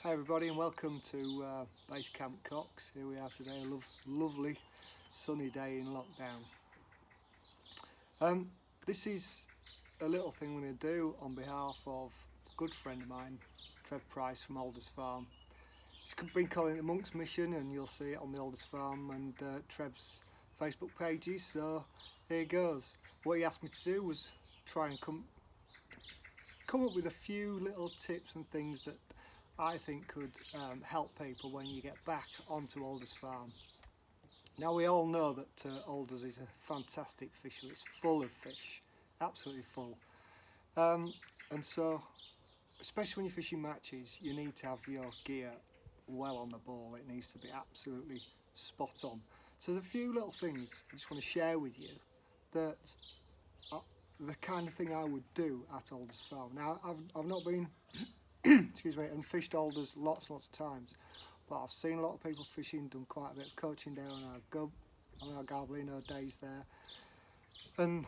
Hi everybody and welcome to Base Camp Cox. Here we are today, a lovely sunny day in lockdown. This is a little thing I'm going to do on behalf of a good friend of mine, Trev Price from Alders Farm. He's been calling it the Monk's Mission and you'll see it on the Alders Farm and Trev's Facebook pages, so here goes. What he asked me to do was try and come up with a few little tips and things that I think could help people when you get back onto Alders Farm. Now we all know that Alders is a fantastic fishery. It's full of fish, absolutely full. And so, especially when you're fishing matches, you need to have your gear well on the ball. It needs to be absolutely spot on. So there's a few little things I just want to share with you that are the kind of thing I would do at Alders Farm. Now I've not been excuse me, and fished alders lots and lots of times, but I've seen a lot of people fishing, done quite a bit of coaching down on our Garbolino days there, and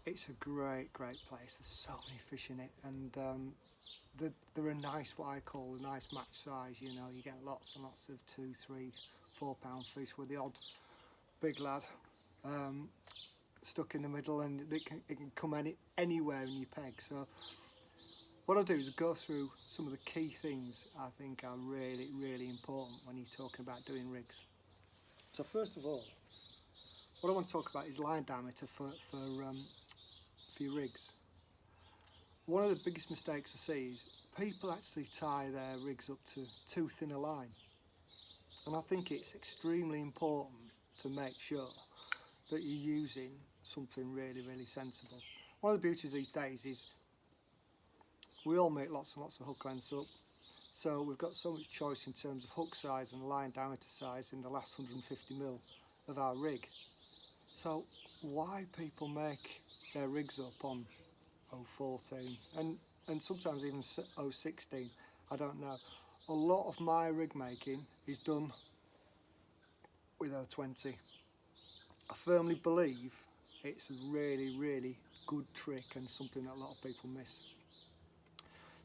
it's a great place. There's so many fish in it, and they're a nice, what I call a nice match size. You know, you get lots and lots of 2, 3, 4 pound fish with the odd big lad stuck in the middle, and it can come anywhere in your peg. So what I'll do is go through some of the key things I think are really important when you're talking about doing rigs. So first of all, what I want to talk about is line diameter for your rigs. One of the biggest mistakes I see is people actually tie their rigs up to too thin a line, and I think it's extremely important to make sure that you're using something really sensible. One of the beauties these days is we all make lots and lots of hook lengths up, so we've got so much choice in terms of hook size and line diameter size in the last 150mm of our rig. So why people make their rigs up on 014 and sometimes even 016, I don't know. A lot of my rig making is done with 020. I firmly believe it's a really good trick and something that a lot of people miss.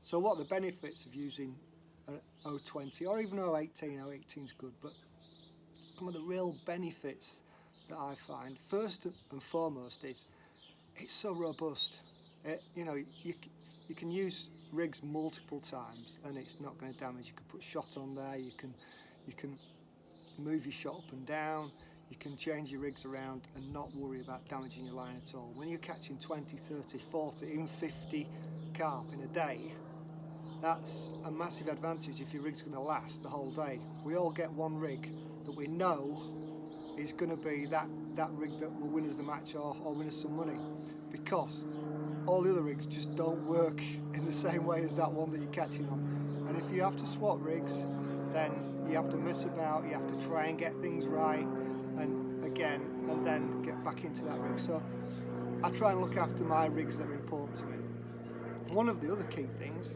So what are the benefits of using 020 or even 018? 018 is good, but some of the real benefits that I find, first and foremost, is it's so robust. You know, you can use rigs multiple times and it's not going to damage. You can put shot on there, you can move your shot up and down, you can change your rigs around and not worry about damaging your line at all. When you're catching 20, 30, 40, even 50 carp in a day, that's a massive advantage if your rig's going to last the whole day. We all get one rig that we know is going to be that rig that will win us the match or win us some money, because all the other rigs just don't work in the same way as that one that you're catching on. And if you have to swap rigs, then you have to mess about, you have to try and get things right and then get back into that rig. So I try and look after my rigs that are important to me. One of the other key things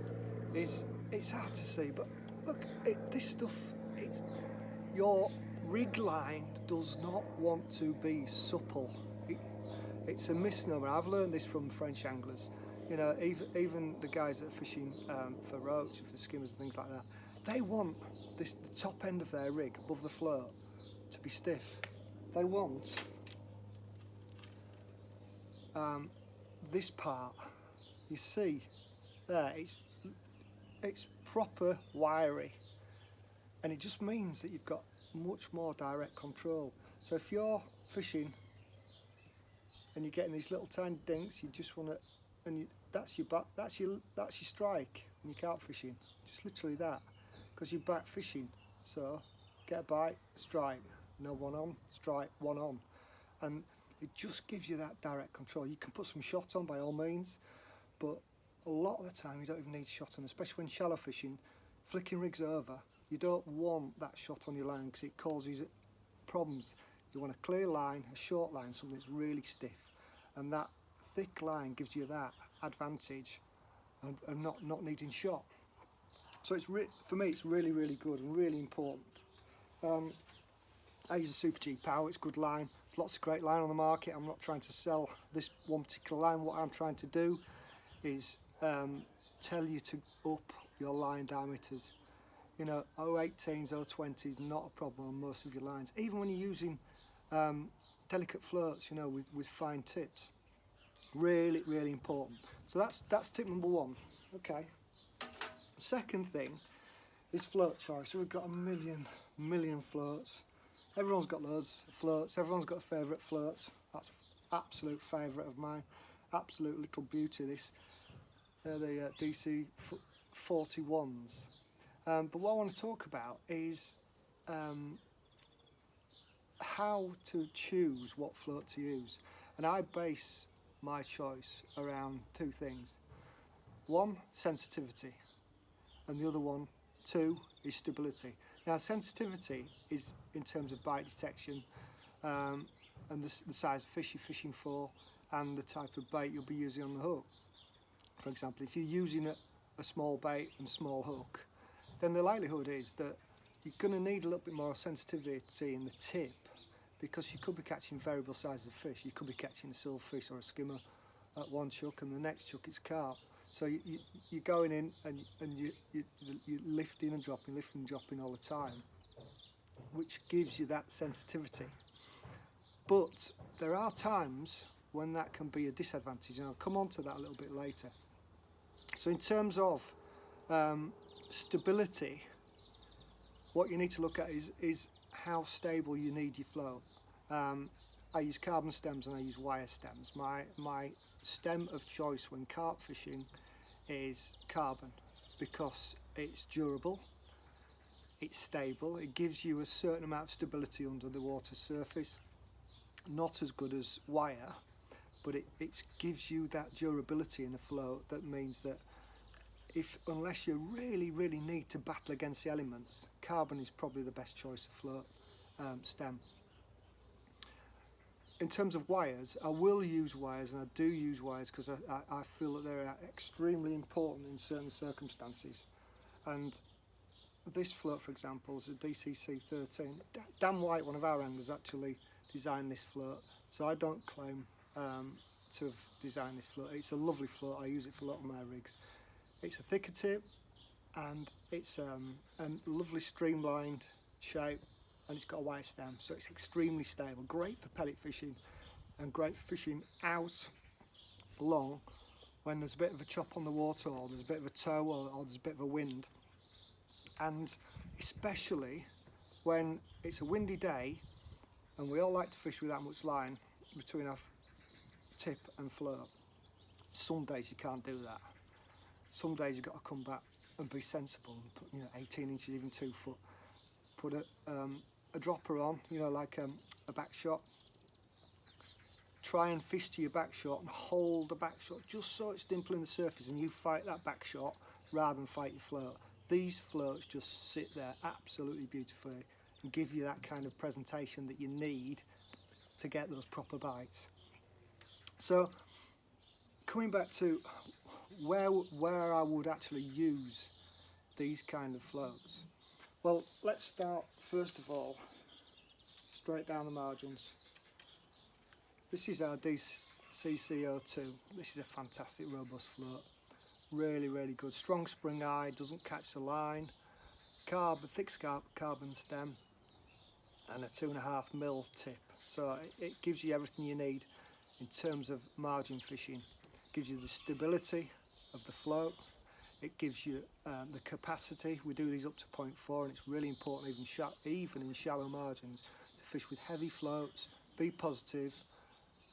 is, it's hard to see, but look, this stuff, your rig line does not want to be supple. It's a misnomer. I've learned this from French anglers. You know, even the guys that are fishing for roach, for skimmers and things like that, they want the top end of their rig above the float to be stiff. They want this part, you see there, it's proper wiry, and it just means that you've got much more direct control. So if you're fishing and you're getting these little tiny dinks, you just want to, and that's your strike when you're carp fishing, just literally that, because you're back fishing. So get a bite, strike, no one on, strike, one on, and it just gives you that direct control. You can put some shot on by all means, but a lot of the time you don't even need shot on, especially when shallow fishing, flicking rigs over. You don't want that shot on your line because it causes problems. You want a clear line, a short line, something that's really stiff, and that thick line gives you that advantage and not needing shot. So it's for me it's really good and really important. I use a Super G Power. It's good line. There's lots of great line on the market. I'm not trying to sell this one particular line. What I'm trying to do is tell you to up your line diameters. You know, 018s, 020s, not a problem on most of your lines. Even when you're using delicate floats, you know, with fine tips. Really, really important. So that's tip number one. Okay. Second thing is float choice. So we've got a million floats. Everyone's got loads of floats. Everyone's got favourite floats. That's absolute favourite of mine. Absolute little beauty. This. They're the DC 41s. But what I want to talk about is how to choose what float to use. And I base my choice around two things. One, sensitivity, and the other one, two, is stability. Now, sensitivity is in terms of bite detection and the size of fish you're fishing for and the type of bait you'll be using on the hook. For example, if you're using a small bait and small hook, then the likelihood is that you're going to need a little bit more sensitivity in the tip, because you could be catching variable sizes of fish. You could be catching a silverfish or a skimmer at one chuck, and the next chuck it's carp. So you're going in and you're lifting and dropping all the time, which gives you that sensitivity. But there are times when that can be a disadvantage, and I'll come on to that a little bit later. So in terms of stability, what you need to look at is how stable you need your float. I use carbon stems and I use wire stems. My stem of choice when carp fishing is carbon, because it's durable, it's stable, it gives you a certain amount of stability under the water surface. Not as good as wire, but it gives you that durability in the float that means that unless you really need to battle against the elements, carbon is probably the best choice of float stem. In terms of wires, I will use wires, and I do use wires because I feel that they're extremely important in certain circumstances. And this float, for example, is a DCC 13. Dan White, one of our anglers, actually designed this float, so I don't claim to have designed this float. It's a lovely float. I use it for a lot of my rigs. It's a thicker tip, and it's a lovely streamlined shape, and it's got a wire stem, so it's extremely stable. Great for pellet fishing, and great for fishing out long when there's a bit of a chop on the water, or there's a bit of a tow, or there's a bit of a wind. And especially when it's a windy day, and we all like to fish with that much line between our tip and float. Some days you can't do that. Some days you've got to come back and be sensible and put, 18 inches, even 2 foot. Put a dropper on, like a back shot. Try and fish to your back shot and hold the back shot just so it's dimpling the surface, and you fight that back shot rather than fight your float. These floats just sit there absolutely beautifully and give you that kind of presentation that you need to get those proper bites. So coming back to where I would actually use these kind of floats. Well, let's start first of all straight down the margins. This is our DCC02. This is a fantastic robust float. Really good. Strong spring eye, doesn't catch the line. Thick carbon stem, and a 2.5mm tip. So it gives you everything you need in terms of margin fishing. It gives you the stability of the float. It gives you the capacity. We do these up to 0.4, and it's really important, even in shallow margins, to fish with heavy floats. Be positive.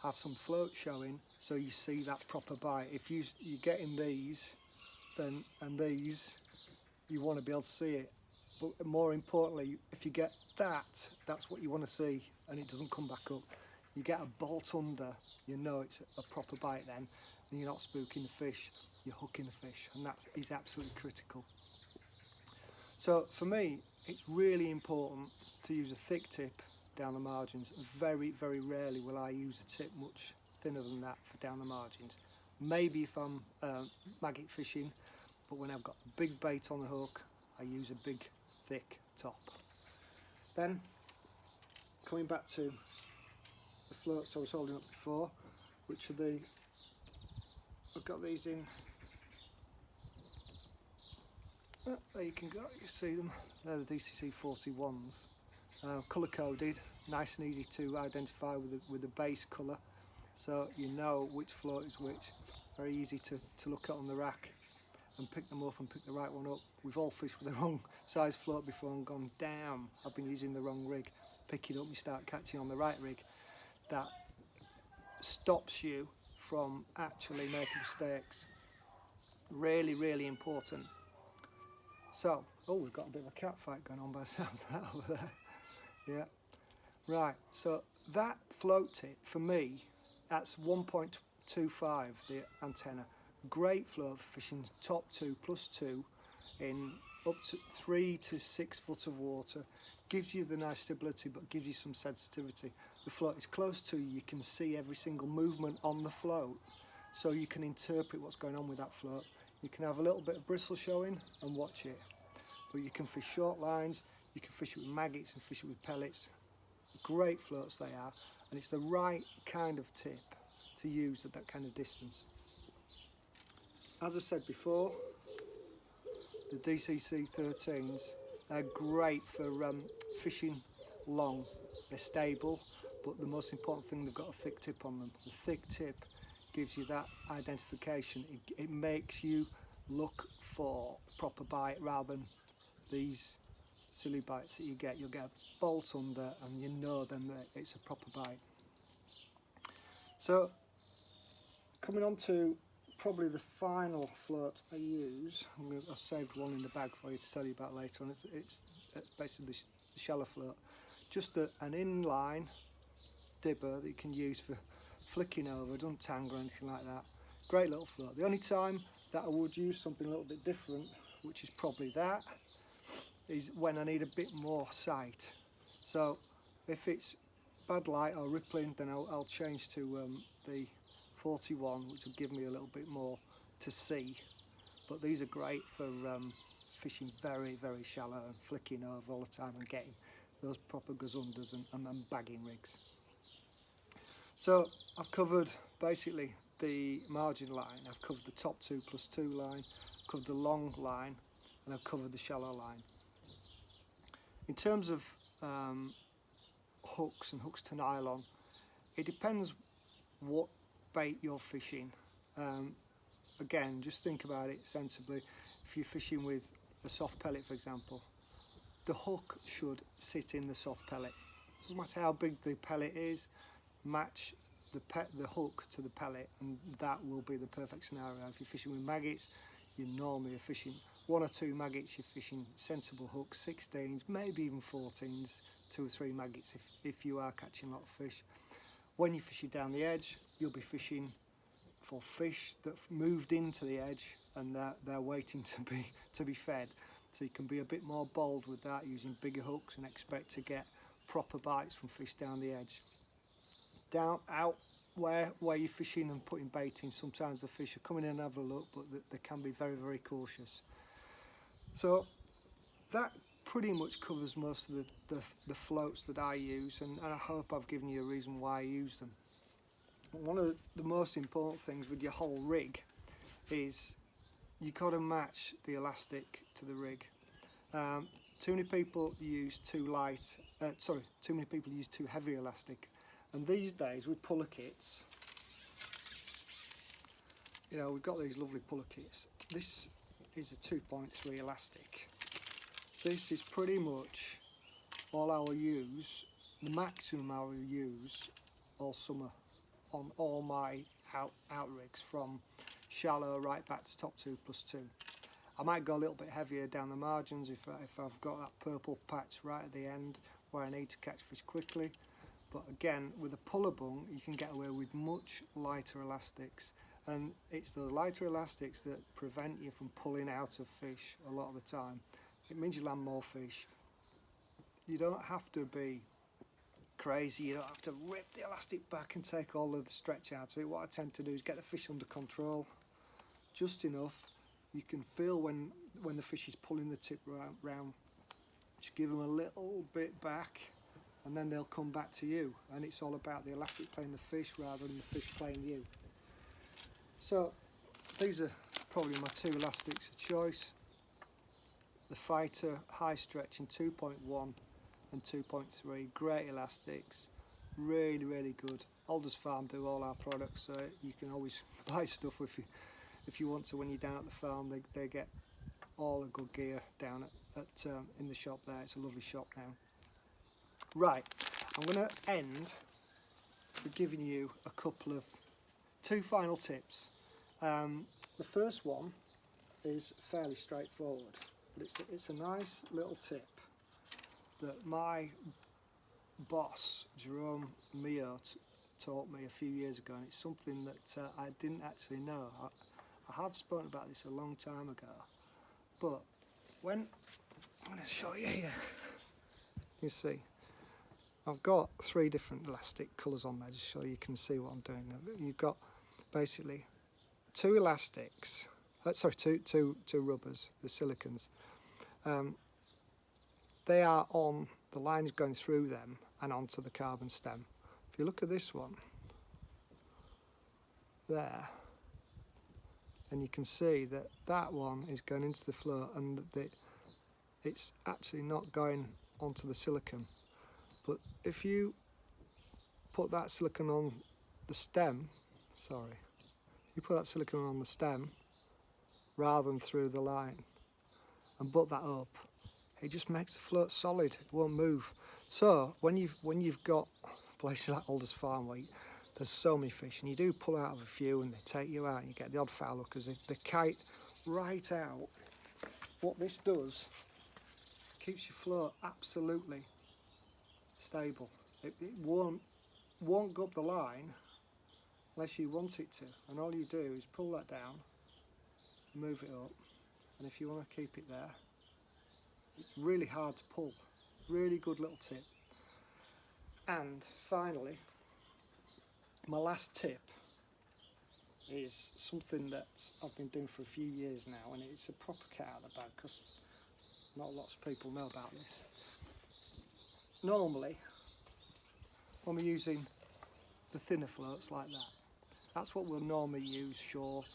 Have some float showing so you see that proper bite. If you're getting these and these, you want to be able to see it. But more importantly, if you get that's what you want to see, and it doesn't come back up. You get a bolt under, it's a proper bite then, and you're not spooking the fish, you're hooking the fish, and that is absolutely critical. So for me, it's really important to use a thick tip down the margins. Very rarely will I use a tip much thinner than that for down the margins. Maybe if I'm maggot fishing, but when I've got a big bait on the hook, I use a big thick top. Then coming back to the floats I was holding up before, which are I've got these in There you can go, you see them, they're the DCC 41s. Colour coded, nice and easy to identify with the base colour, so you know which float is which. Very easy to look at on the rack and pick them up and pick the right one up. We've all fished with the wrong size float before and gone, damn, I've been using the wrong rig. Pick it up, you start catching on the right rig. That stops you from actually making mistakes. Really, really important. So, oh, we've got a bit of a cat fight going on by the sounds of that over there. Yeah. Right, so that float tip, for me, that's 1.25, the antenna. Great float for fishing top 2 plus 2 in up to 3 to 6 foot of water. Gives you the nice stability, but gives you some sensitivity. The float is close to you, you can see every single movement on the float, so you can interpret what's going on with that float. You can have a little bit of bristle showing and watch it, but you can fish short lines, you can fish it with maggots and fish it with pellets. Great floats they are, and it's the right kind of tip to use at that kind of distance. As I said before, the DCC 13s, they're great for fishing long. They're stable, but the most important thing, they've got a thick tip on them. The thick tip gives you that identification. It makes you look for a proper bite rather than these silly bites that you get. You'll get a bolt under and you know then that it's a proper bite. So, coming on to probably the final float I use, I've saved one in the bag for you to tell you about later on. It's basically the shallow float. Just an inline dibber that you can use for flicking over, it doesn't tangle or anything like that. Great little float. The only time that I would use something a little bit different, which is probably that, is when I need a bit more sight. So if it's bad light or rippling, then I'll change to the 41, which will give me a little bit more to see. But these are great for fishing very, very shallow and flicking over all the time and getting those proper gazunders and bagging rigs. So I've covered basically the margin line, I've covered the top 2 plus 2 line, covered the long line, and I've covered the shallow line. In terms of hooks and hooks to nylon, it depends what bait you're fishing. Again, just think about it sensibly. If you're fishing with a soft pellet, for example, the hook should sit in the soft pellet. Doesn't matter how big the pellet is, match the hook to the pellet, and that will be the perfect scenario. If you're fishing with maggots, you normally are fishing 1 or 2 maggots, you're fishing sensible hooks, 16s, maybe even 14s, 2 or 3 maggots if you are catching a lot of fish. When you're fishing down the edge, you'll be fishing for fish that moved into the edge and they're waiting to be fed. So you can be a bit more bold with that, using bigger hooks, and expect to get proper bites from fish down the edge. Out where you're fishing and putting bait in, sometimes the fish are coming in and having a look, but they can be very, very cautious. So that pretty much covers most of the floats that I use, and I hope I've given you a reason why I use them. One of the most important things with your whole rig is you've got to match the elastic to the rig. Too many people use too many people use too heavy elastic, and these days with puller kits, you know, we've got these lovely puller kits. This is a 2.3 elastic. This is pretty much all I will use, the maximum I will use all summer on all my out rigs, from shallow right back to top 2 plus 2. I might go a little bit heavier down the margins if I've got that purple patch right at the end where I need to catch fish quickly. But again, with a puller bung, you can get away with much lighter elastics, and it's the lighter elastics that prevent you from pulling out of fish a lot of the time. It means you land more fish. You don't have to be crazy, you don't have to rip the elastic back and take all of the stretch out of it. What I tend to do is get the fish under control, just enough. You can feel when the fish is pulling the tip round. Just give them a little bit back, and then they'll come back to you. And it's all about the elastic playing the fish rather than the fish playing you. So these are probably my 2 elastics of choice. fighter high stretch in 2.1 and 2.3, great elastics, really good. Alders Farm do all our products, so you can always buy stuff if you want to when you're down at the farm. They get all the good gear down at in the shop there. It's a lovely shop now. Right, I'm going to end with giving you two final tips. The first one is fairly straightforward, but it's a nice little tip that my boss Jerome Mio taught me a few years ago, and it's something that I didn't actually know. I have spoken about this a long time ago, but I'm going to show you here. You see, I've got 3 different elastic colours on there just so you can see what I'm doing. You've got basically 2 elastics, two rubbers, the silicones. They are on, the lines going through them and onto the carbon stem. If you look at this one there, and you can see that that one is going into the float, and it's actually not going onto the silicone. But if you put that silicone on the stem, you put that silicone on the stem rather than through the line and butt that up, it just makes the float solid. It won't move. So when you've got places like Alders Farm where there's so many fish, and you do pull out of a few and they take you out, and you get the odd foul because they kite right out. What this does, keeps your float absolutely stable. It won't go up the line unless you want it to, and all you do is pull that down, move it up, and if you want to keep it there, it's really hard to pull. Really good little tip. And finally, my last tip is something that I've been doing for a few years now, and it's a proper cat out of the bag because not lots of people know about this. Normally, when we're using the thinner floats like that, that's what we'll normally use short.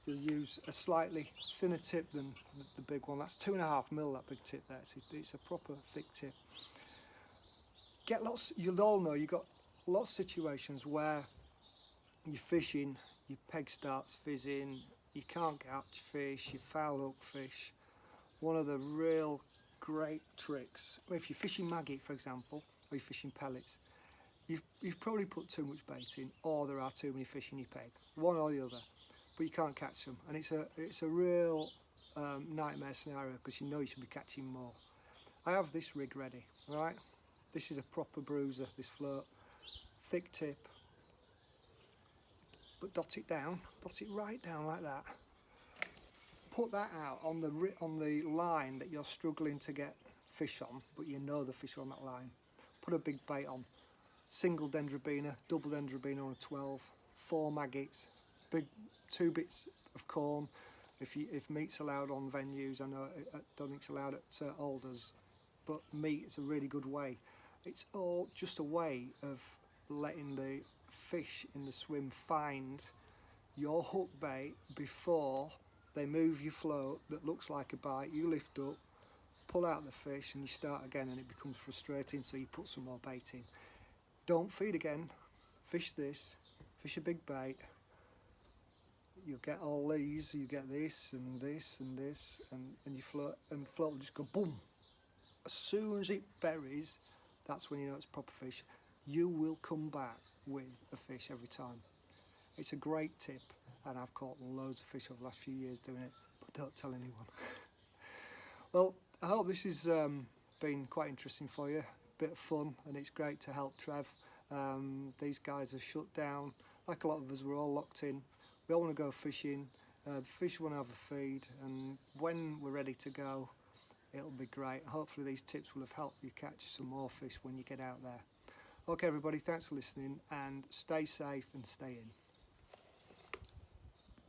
You'll use a slightly thinner tip than the big one. That's 2.5mm, that big tip there. It's a proper thick tip. You'll all know you've got lots of situations where you're fishing, your peg starts fizzing, you can't catch fish, you foul hook fish. One of the real great tricks, if you're fishing maggot for example, or you're fishing pellets, you've probably put too much bait in, or there are too many fish in your peg, one or the other, but you can't catch them, and it's a real nightmare scenario because you know you should be catching more. I have this rig ready, right? This is a proper bruiser, this float, thick tip, but dot it right down like that. Put that out on the line that you're struggling to get fish on, but you know the fish are on that line. Put a big bait on, single dendrobina, double dendrobina on a 12, 4 maggots, 2 bits of corn. If meat's allowed on venues, I know I don't think it's allowed at Alders, but meat is a really good way. It's all just a way of letting the fish in the swim find your hook bait before they move your float that looks like a bite. You lift up, pull out the fish, and you start again, and it becomes frustrating, so you put some more bait in. Don't feed again, fish this, fish a big bait. You'll get all these, you get this and this and this, and your float, and the float will just go boom. As soon as it buries, that's when you know it's proper fish. You will come back with a fish every time. It's a great tip, and I've caught loads of fish over the last few years doing it, but don't tell anyone. Well, I hope this has been quite interesting for you, a bit of fun, and it's great to help Trev. These guys are shut down, like a lot of us, we're all locked in. We all want to go fishing, the fish want to have a feed, and when we're ready to go, it'll be great. Hopefully these tips will have helped you catch some more fish when you get out there. Okay everybody, thanks for listening, and stay safe and stay in.